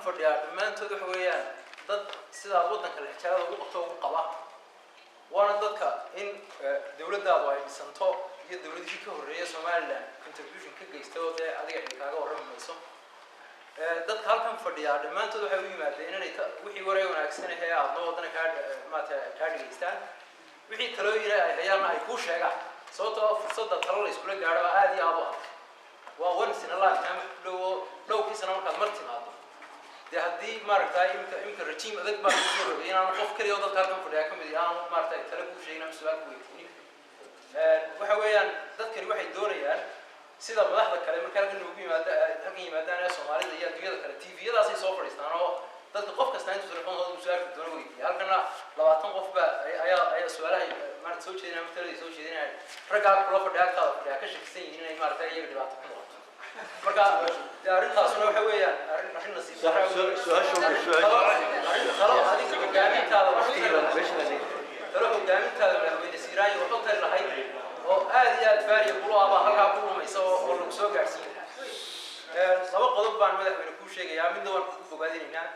fadhiya dhammaantood waxa weeyaan dad sida waddanka lexjaalada ugu qabto ugu qaba waana dadka in dawladdaadu ay dhisanto iyo dawladihii ka horreeyay Soomaaliland contribution ka geystay oo adiga kaaga waramayso dadka halkan fadhiya dhammaantood waxay u yimaadeen inay wixii wareey wanaagsan ee aadno waddanka ka dhigeystaan wixii talooyin ay hayaan ay ku sheegaan sababtoo fursadda talo la isku gaaro aad iyo aad waa once in a lifetime low kiisana markaad martimaado de haddii maaragtay imka regime adag baa ku rogay inaan qof kaliya oo dadka halkan fadhiya kamid ah maaragtay talo ku sheegna su'aal ku weydiin waxa weeyaan dadkani waxay doonayaan sida madaxda kale marka halkan ugu yimaadaan ee Soomaalida iyo adduunyada kale TV-yadaas ay soo fadhiistaan oo dadka qof kasta intuu telefoonada u su'aal doono weydiin halkana 20 qof baa ayaa su'aalaha maaragtay soo jeedinaya markay soo jeedinayaan ragga kula fadhiya ka shakisan yihiin inay maaragtay iyaga dhibaato ku noqoto marka arrintaasna waxa weeyaan arrin nasiib hogaamintaada madaxweyne Siiraayo wuxuu tari lahayd oo aad iyo aad faariya kulo aba halkaa ku rumaysa oo lagu soo gaarsiin laba qodob baan madaxweyne ku sheegayaa midna waan ku fogaadinaynaa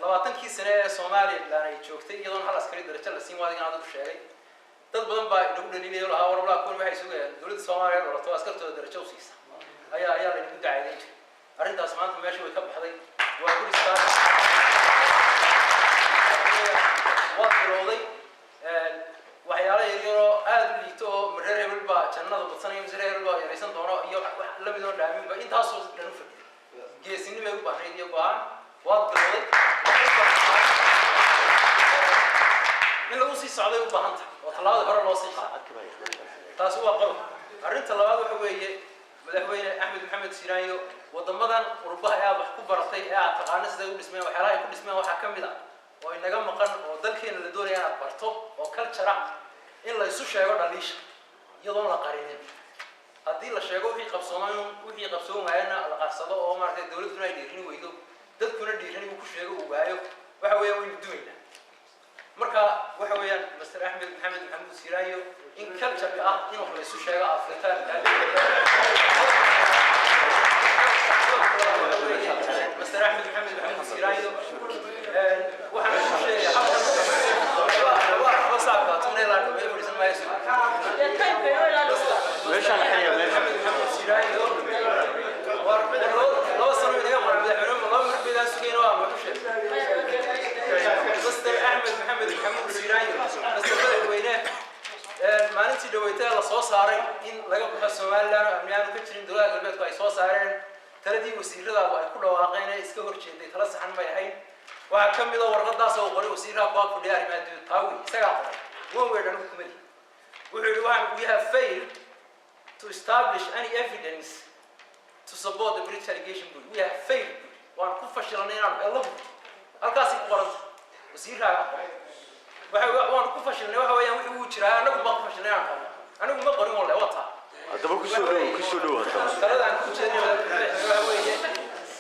20kii sano ee Soomaaliland ay joogtay iyadoo hal askari darajo la siin waadigan aad u sheegay dad badan baa inagu dhaliilay oo lahaa warwala kuwan waxay sugayaan dawladda Soomaaliya oo la askartooda darajo u siisa ayaa la isku dacayay arrintaas maanta meesha way ka baxday waa ku istaan waa tirooday waxyaalo yar oo aad u liito oo mareer hebel baa jannada badsanaya mareer hebel baa yaraysan doono iyo la mid oo dhaamin ba intaas oo dhan u fadhiyo geesinimo u baahnay iyo go'aan waa tirooday in lagu sii socday u baahan tahay oo talaabada hore loo sii qaaday taas waa qodob arrinta labaad waxa weeye madaxweyne Axmed Maxamed Siiraayo wadamadan qurbaha ee wax ku baratay ee aad taqaan sida u dhismeen waxyaalaha ay ku dhismeen waxa kamid ah oo inaga maqan oo dalkeena la doonayo inaad barto oo culture in la isu sheego dhaliisha iyadoo la qarinin haddii la sheego wixii qabsoomayna la qarsado oo maartay dawladdu ay dhiirin weydo dadkuna dhiirin uu ku sheego uu waayo waxa weeyaan way duwayna marka waxa weeyaan Mr. Axmed Maxamed Siiraayo in culture ah in wax la isu sheego Afrika Mr. Axmed Maxamed Siiraayo waxaan ku sheegay xabka saabka tunela way fariisan maayo meeshaan xiriir Maxamed Siiraayo war loo sano inaga madaxweyne loo marbidaa sugeeno waa ku sheegay Mr. Axmed Maxamed Siiraayo madaxweyne maalintii dhaweeyay la soo saaray in laga baxo Soomaaliland amniyaanu ka jirin dawladda galbeedku ay soo saareen taladii wasiirada ay ku dhawaaqeen ay iska horjeeday tala saxan ma yahay waxa kamid ah warqadaas oo qoray wasiirada ku fadhiya arrimaha taawi isaga qoray weedhan ku mid wuxuu we have failed to establish any evidence to support the British allegation bill we have failed waan ku fashilanay inaan helno halkaas ku qoran wasiirada waan ku fashilanay waxa weeyaan wixii uu jiraa anagu ma ku fashilanay anagu ma qorin wala wata hadaba ku soo dhawaata taladaan ku jeedinay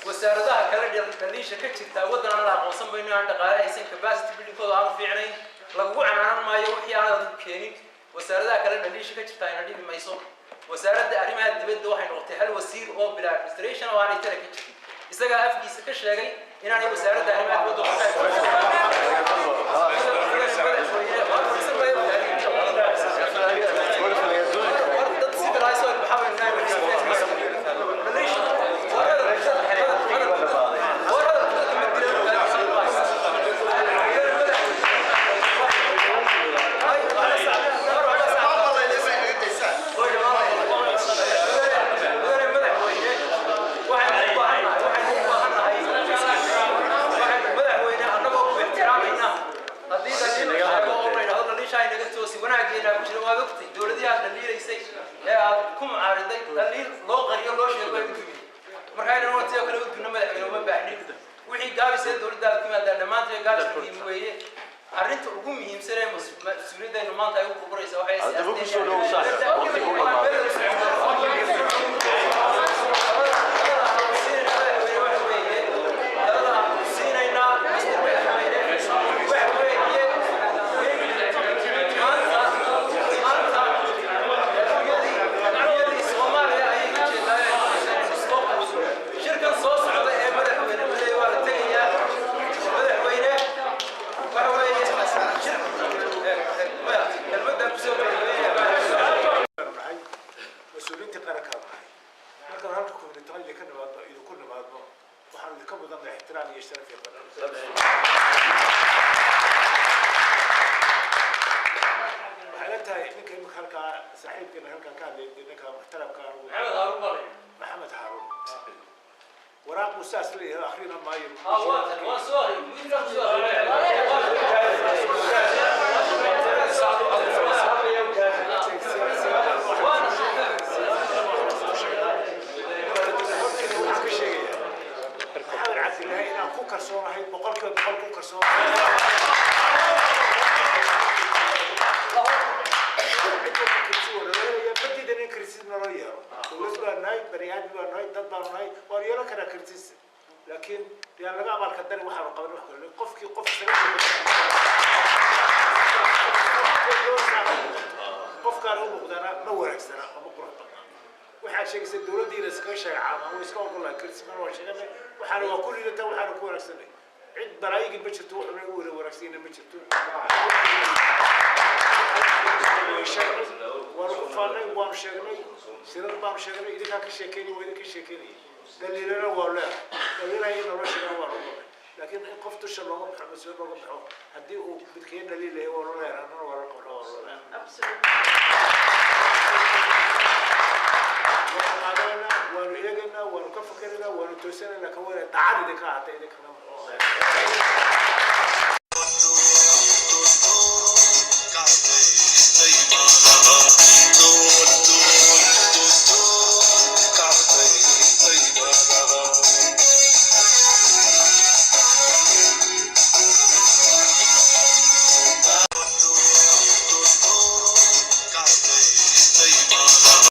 wasaaradaha kala dhaliisha ka jirta waddan la aqoonsan bayno aan dhaqaale aysan capacity building kooda aan fiicnayn lagu canaan maayo wixii aan keenin wasaaradaha kala dhaliisha ka jirta inay dhimi mayso wasaaradda arrimaha dibadda waxay noqotay hal wasiir oo bila administration oo aan tara ka jirin isaga afkiisa ka sheegay inaan wasaaradda arrimaha dibadda arrinta ugu muhiimsan ee mas'uuliyadda maanta ay u kuburaysa shirkan soo socda ee madaxweyne waa la محترم كان محمد هارون وراق مساس لي اخرين ما هو سوري مين كان سوري كرسون هاي بقول كرسون بدي دني كرسي نرايا ولسه ناي بريان ناي ضد ناي وريانا كنا كرسي لكن يا لقى عمل كدني واحد قبل واحد قف قف كانوا مقدرة نور أكثر أما waxaa sheegay dawladda iska shaqaama oo iska ogolaa kirsiman waa shaqada waxaan waa kulli inta waxaan ku wanaagsanay cid baraayigi ma jirto wax lagu wanaagsan ma jirto waan sheegnay sidoo baan sheegnay idinka ka sheekeeyay way idinka sheekeeyay daliilana waa la daliilay nolosha waa loo laakiin in qof tusha looga baxo soo looga baxo hadii uu bidkeen daliil leeyahay waa loo leeyahay waa la qoro absolutely وانا يجينا وانا كفكرنا وانا توسنا لكن وانا تعالي ذكاء حتى إذا كنا